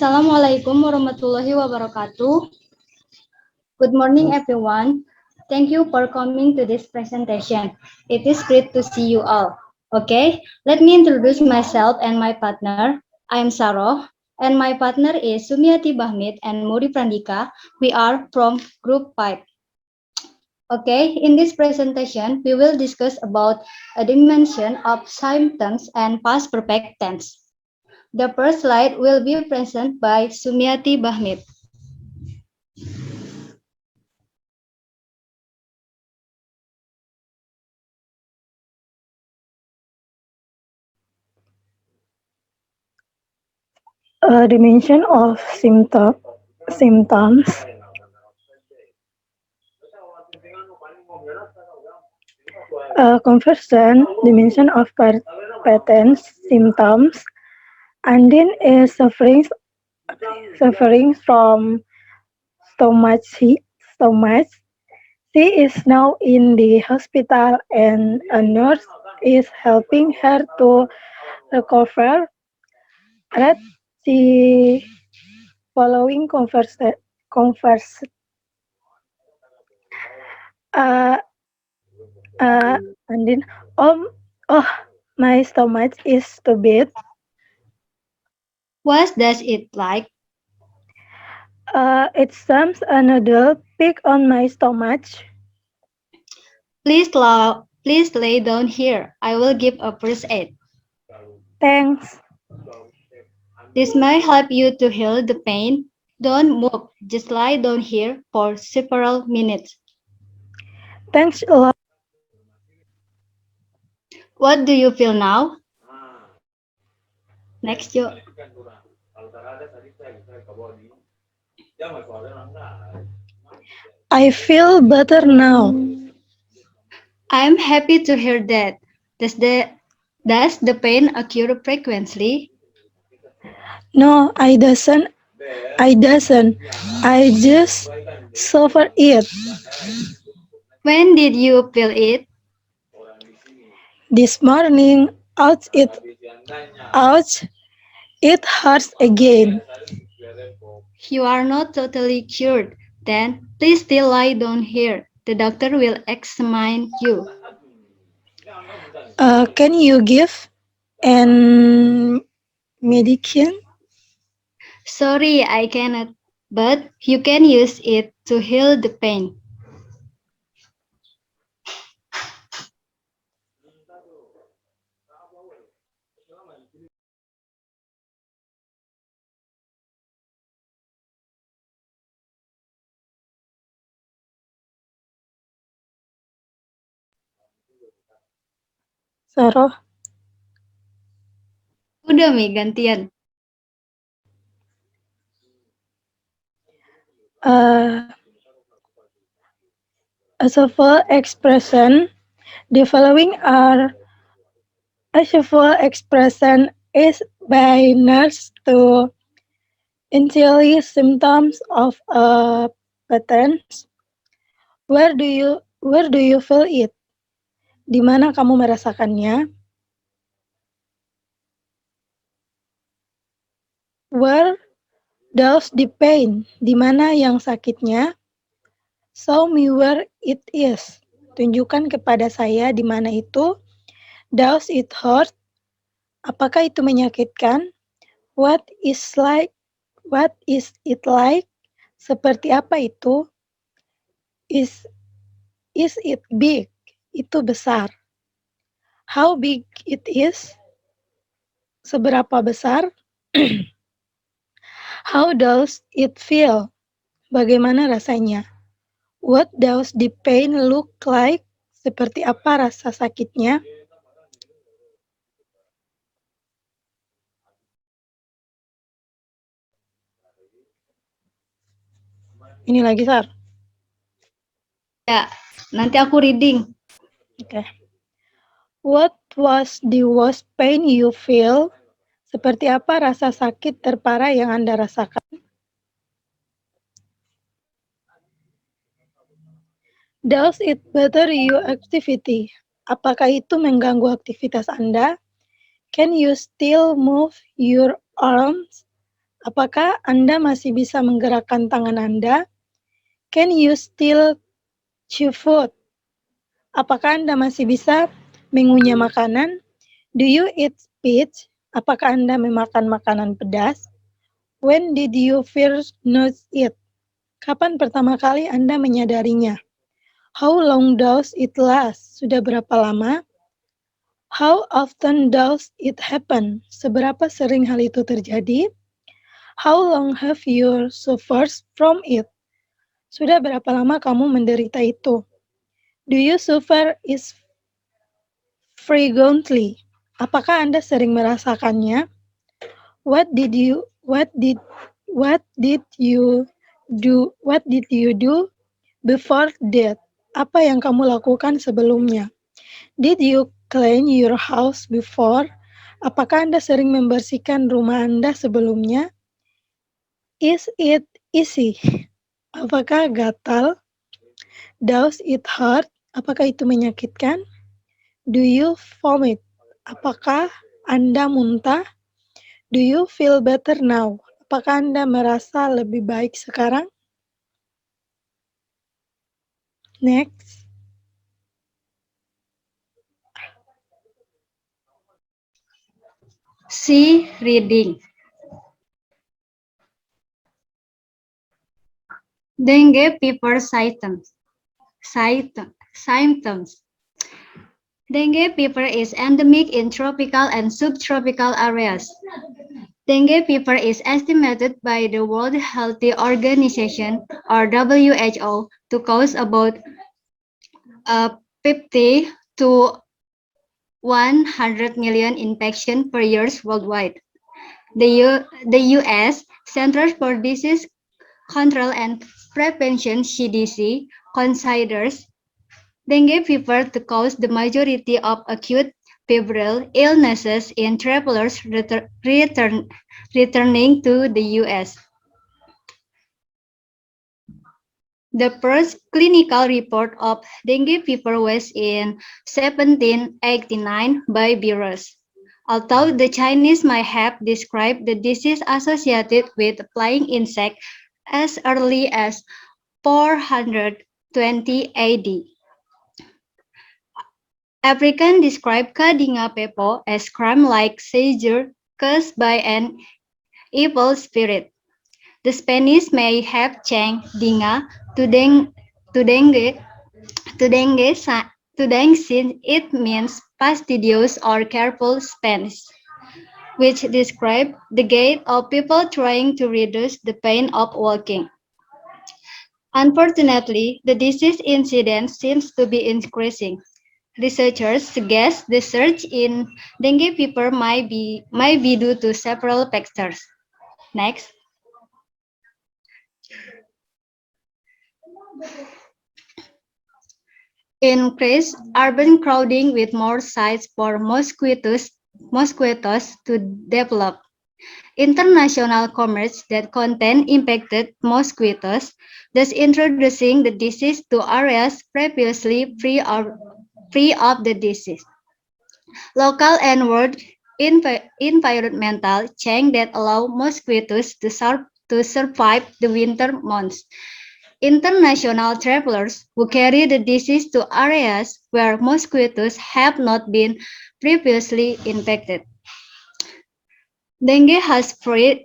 Assalamualaikum warahmatullahi wabarakatuh. Good morning, everyone. Thank you for coming to this presentation. It is great to see you all. Okay, let me introduce myself and my partner. I am Saroh, and my partner is Sumiati Bahmid and Muri Prandika. We are from Group 5. Okay, in this presentation, we will discuss about a dimension of symptoms and past perfect tense. The first slide will be presented by Sumiati Bahmid. A dimension of symptoms. A conversion dimension of patterns, symptoms. Andin is suffering from stomach. She is now in the hospital and a nurse is helping her to recover. Read the following converse. Uh, and then, oh, my stomach is too big. What does it like? It seems a noodle pick on my stomach. Please lay down here. I will give a first aid. Thanks. This may help you to heal the pain. Don't move. Just lie down here for several minutes. Thanks a lot. What do you feel now? Next, you. I feel better now. I am happy to hear that. Does the pain occur frequently? No, I doesn't. I doesn't. I just suffer it. When did you feel it? This morning, ouch, it hurts again. You are not totally cured. Then please still lie down here. The doctor will examine you. Can you give an medication? Sorry, I cannot, but you can use it to heal the pain. Saroh. Udah Mi, gantian. As a full expression, the following are a full expression is by nurse to initially symptoms of a pattern. Where do you feel it? Di mana kamu merasakannya? Where does the pain? Di mana yang sakitnya? Show me where it is. Tunjukkan kepada saya di mana itu. Does it hurt? Apakah itu menyakitkan? What is it like? Seperti apa itu? Is it big? Itu besar. How big it is? Seberapa besar? How does it feel? Bagaimana rasanya? What does the pain look like? Seperti apa rasa sakitnya? Ini lagi, Sar. Ya, nanti aku reading. Okay. What was the worst pain you feel? Seperti apa rasa sakit terparah yang Anda rasakan? Does it bother your activity? Apakah itu mengganggu aktivitas Anda? Can you still move your arms? Apakah Anda masih bisa menggerakkan tangan Anda? Can you still chew food? Apakah Anda masih bisa mengunyah makanan? Do you eat speech? Apakah Anda memakan makanan pedas? When did you first notice it? Kapan pertama kali Anda menyadarinya? How long does it last? Sudah berapa lama? How often does it happen? Seberapa sering hal itu terjadi? How long have you suffered from it? Sudah berapa lama kamu menderita itu? Do you suffer it frequently? Apakah Anda sering merasakannya? What did you do before that? Apa yang kamu lakukan sebelumnya? Did you clean your house before? Apakah Anda sering membersihkan rumah Anda sebelumnya? Is it easy? Apakah gatal? Does it hurt? Apakah itu menyakitkan? Do you vomit? Apakah Anda muntah? Do you feel better now? Apakah Anda merasa lebih baik sekarang? Next. C. Reading. Dengue fever symptoms. Dengue fever is endemic in tropical and subtropical areas. Dengue fever is estimated by the World Health Organization, or WHO, to cause about 50 to 100 million infections per year worldwide. The U.S. Centers for Disease Control and Prevention (CDC) considers dengue fever to cause the majority of acute febrile illnesses in travelers returning to the U.S. The first clinical report of dengue fever was in 1789 by Virus. Although the Chinese might have described the disease associated with flying insect as early as 420 AD. African described Kadinga pepo as crime-like seizure caused by an evil spirit. The Spanish may have changed dinga to dengue since it means fastidious or careful Spanish, which describe the gait of people trying to reduce the pain of walking. Unfortunately, the disease incidence seems to be increasing. Researchers suggest the surge in dengue fever might be due to several factors. Next. Increased urban crowding with more sites for mosquitoes to develop. International commerce that contain infected mosquitoes, thus introducing the disease to areas previously free of the disease. Local and world environmental change that allow mosquitoes to survive the winter months. International travelers who carry the disease to areas where mosquitoes have not been previously infected. Dengue has spread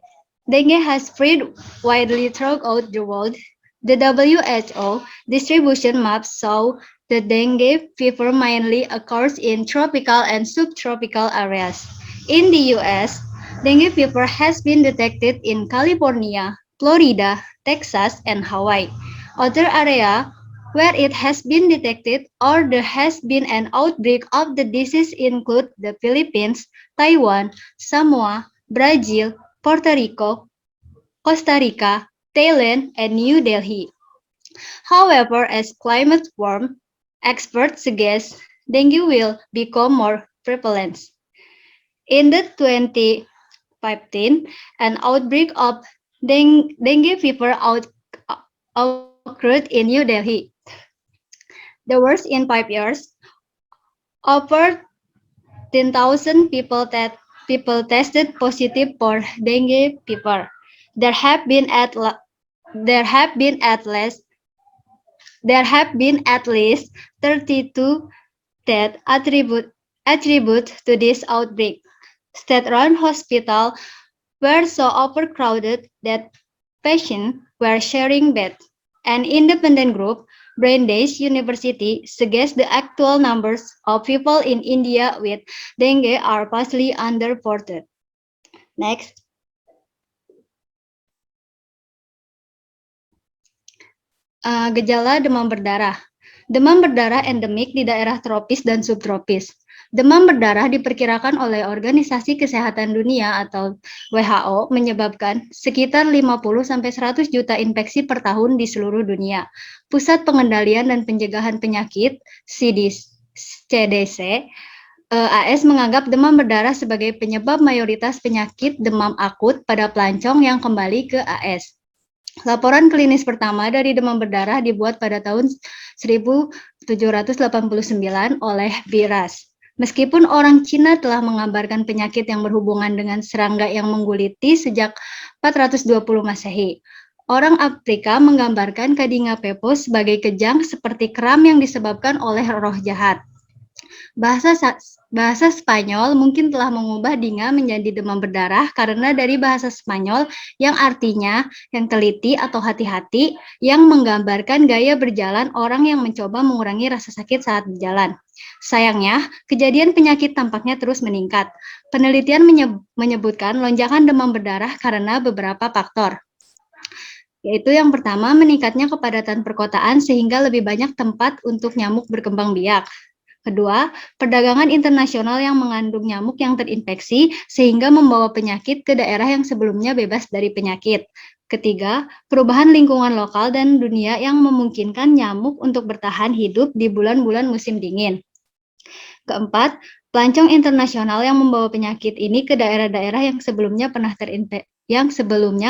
widely throughout the world. The WHO distribution map show the dengue fever mainly occurs in tropical and subtropical areas. In the US, dengue fever has been detected in California, Florida, Texas, and Hawaii. Other areas where it has been detected or there has been an outbreak of the disease include the Philippines, Taiwan, Samoa, Brazil, Puerto Rico, Costa Rica, Thailand, and New Delhi. However, as climate warms, experts suggest dengue will become more prevalent. In the 2015, an outbreak of dengue fever occurred in New Delhi. The worst in 5 years. Over 10,000 people tested positive for dengue fever. There have been at least 32 deaths attribute to this outbreak. State-run hospitals were so overcrowded that patients were sharing beds. An independent group, Brandeis University, suggests the actual numbers of people in India with dengue are vastly underreported. Next. Gejala demam berdarah. Demam berdarah endemik di daerah tropis dan subtropis. Demam berdarah diperkirakan oleh Organisasi Kesehatan Dunia atau WHO menyebabkan sekitar 50-100 juta infeksi per tahun di seluruh dunia. Pusat Pengendalian dan Pencegahan Penyakit CDC AS menganggap demam berdarah sebagai penyebab mayoritas penyakit demam akut pada pelancong yang kembali ke AS. Laporan klinis pertama dari demam berdarah dibuat pada tahun 1789 oleh Biras. Meskipun orang Cina telah mengabarkan penyakit yang berhubungan dengan serangga yang mengguliti sejak 420 Masehi, orang Afrika menggambarkan Kadinga pepo sebagai kejang seperti kram yang disebabkan oleh roh jahat. Bahasa Spanyol mungkin telah mengubah dinga menjadi demam berdarah karena dari bahasa Spanyol yang artinya yang teliti atau hati-hati yang menggambarkan gaya berjalan orang yang mencoba mengurangi rasa sakit saat berjalan. Sayangnya, kejadian penyakit tampaknya terus meningkat. Penelitian menyebutkan lonjakan demam berdarah karena beberapa faktor. Yaitu yang pertama, meningkatnya kepadatan perkotaan sehingga lebih banyak tempat untuk nyamuk berkembang biak. Kedua, perdagangan internasional yang mengandung nyamuk yang terinfeksi sehingga membawa penyakit ke daerah yang sebelumnya bebas dari penyakit. Ketiga, perubahan lingkungan lokal dan dunia yang memungkinkan nyamuk untuk bertahan hidup di bulan-bulan musim dingin. Keempat, pelancong internasional yang membawa penyakit ini ke daerah-daerah yang sebelumnya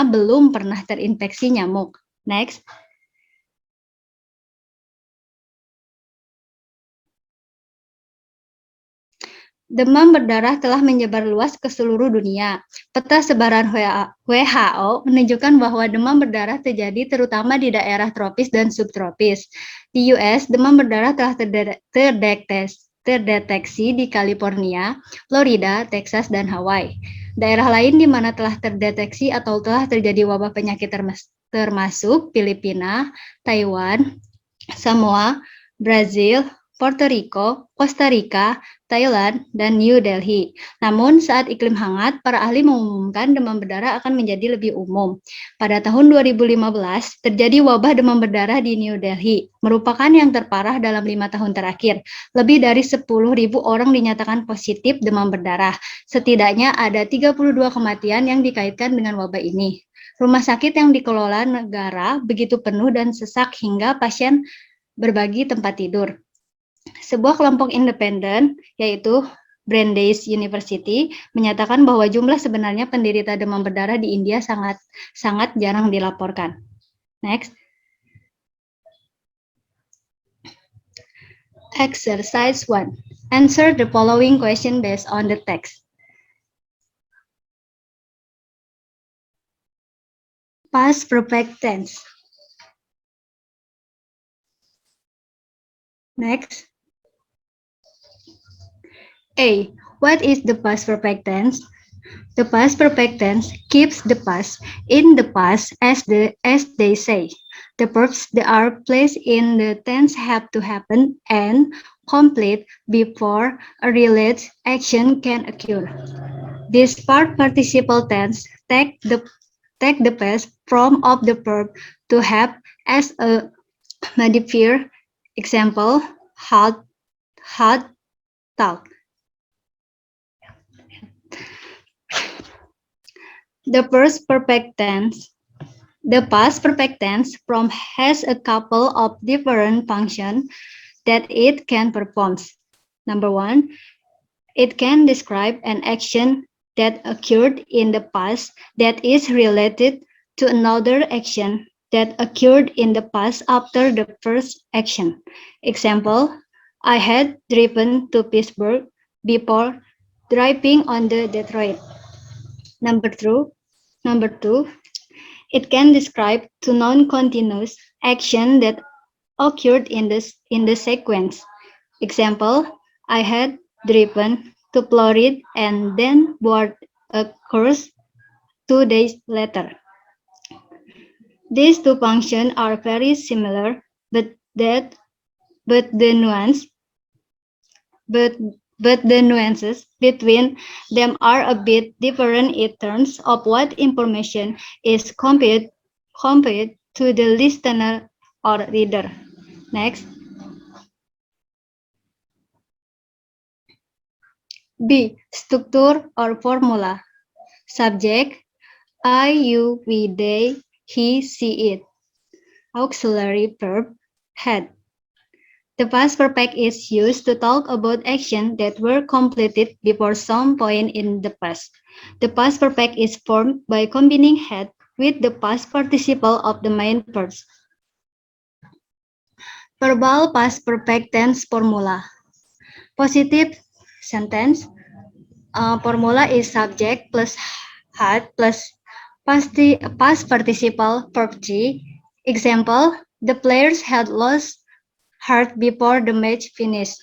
belum pernah terinfeksi nyamuk. Next. Demam berdarah telah menyebar luas ke seluruh dunia. Peta sebaran WHO menunjukkan bahwa demam berdarah terjadi terutama di daerah tropis dan subtropis. Di US, demam berdarah telah terdeteksi di California, Florida, Texas, dan Hawaii. Daerah lain di mana telah terdeteksi atau telah terjadi wabah penyakit termasuk Filipina, Taiwan, Samoa, Brazil, Puerto Rico, Costa Rica, Thailand, dan New Delhi. Namun, saat iklim hangat, para ahli mengumumkan demam berdarah akan menjadi lebih umum. Pada tahun 2015, terjadi wabah demam berdarah di New Delhi, merupakan yang terparah dalam 5 tahun terakhir. Lebih dari 10.000 orang dinyatakan positif demam berdarah. Setidaknya ada 32 kematian yang dikaitkan dengan wabah ini. Rumah sakit yang dikelola negara begitu penuh dan sesak hingga pasien berbagi tempat tidur. Sebuah kelompok independen, yaitu Brandeis University, menyatakan bahwa jumlah sebenarnya penderita demam berdarah di India sangat jarang dilaporkan. Next. Exercise 1. Answer the following question based on the text. Past perfect tense. Next. A. What is the past perfect tense? The past perfect tense keeps the past in the past as they say. The verbs that are placed in the tense have to happen and complete before a related action can occur. This part participle tense take the past form of the verb to have as a modifier. Example: had, talk. The past perfect tense form has a couple of different functions that it can perform. Number 1, it can describe an action that occurred in the past that is related to another action that occurred in the past after the first action. Example: I had driven to Pittsburgh before driving on the Detroit. Number 2, It can describe two non-continuous action that occurred in the sequence. Example, I had driven to Florida and then boarded a cruise 2 days later. These two functions are very similar, but the nuance but the nuances between them are a bit different in terms of what information is conveyed to the listener or reader. Next. B. Structure or formula. Subject, I, you, we, they, he, she, it. Auxiliary verb, had. The past perfect is used to talk about actions that were completed before some point in the past. The past perfect is formed by combining had with the past participle of the main verb. Verbal past perfect tense formula. Positive sentence. Formula is subject plus had plus past participle verb 3. Example, the players had lost heart before the match finished.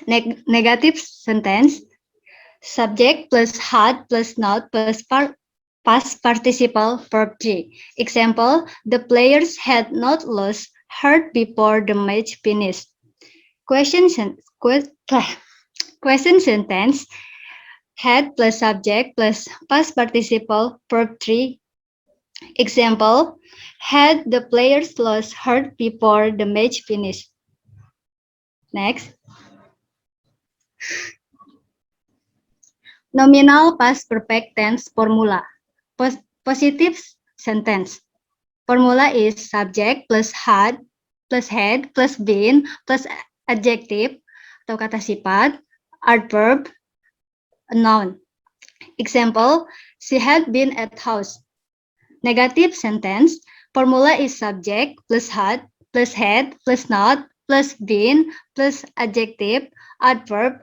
Negative sentence. Subject plus had plus not plus past participle verb 3. Example, the players had not lost heart before the match finished. Question sentence. Had plus subject plus past participle verb 3. Example, had the players lost heart before the match finished. Next. Nominal past perfect tense formula. Positive sentence. Formula is subject plus had plus been plus adjective atau kata sifat, adverb, noun. Example, she had been at house. Negative sentence. Formula is subject plus had plus not plus been plus adjective, adverb,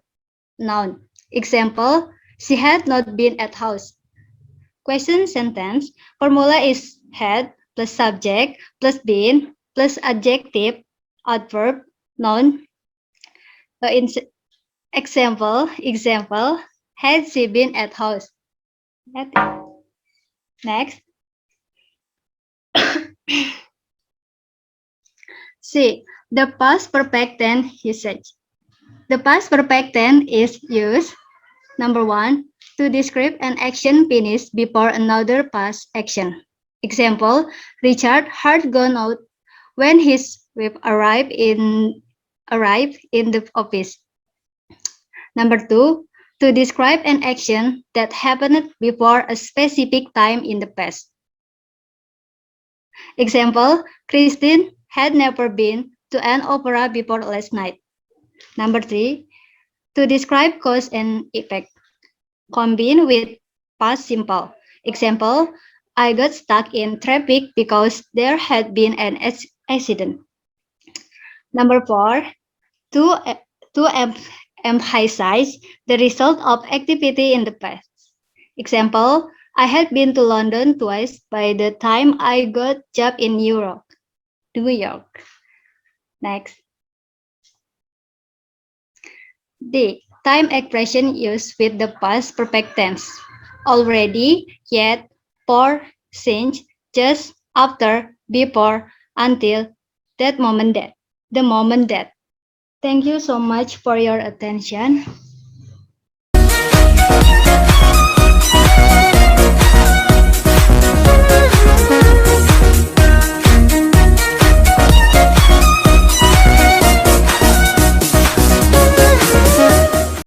noun. Example, she had not been at house. Question sentence. Formula is had plus subject plus been plus adjective, adverb, noun. Example, had she been at house? Next. C. The past perfect tense usage. The past perfect tense is used, number 1, to describe an action finished before another past action. Example, Richard had gone out when his wife arrived in the office. Number 2, to describe an action that happened before a specific time in the past. Example, Christine had never been to an opera before last night. Number 3, to describe cause and effect. Combine with past simple. Example, I got stuck in traffic because there had been an accident. Number 4, to emphasize the result of activity in the past. Example, I had been to London twice by the time I got job in New York. Next. D. Time expression used with the past perfect tense. Already, yet, for, since, just, after, before, until, that moment that, the moment that. Thank you so much for your attention.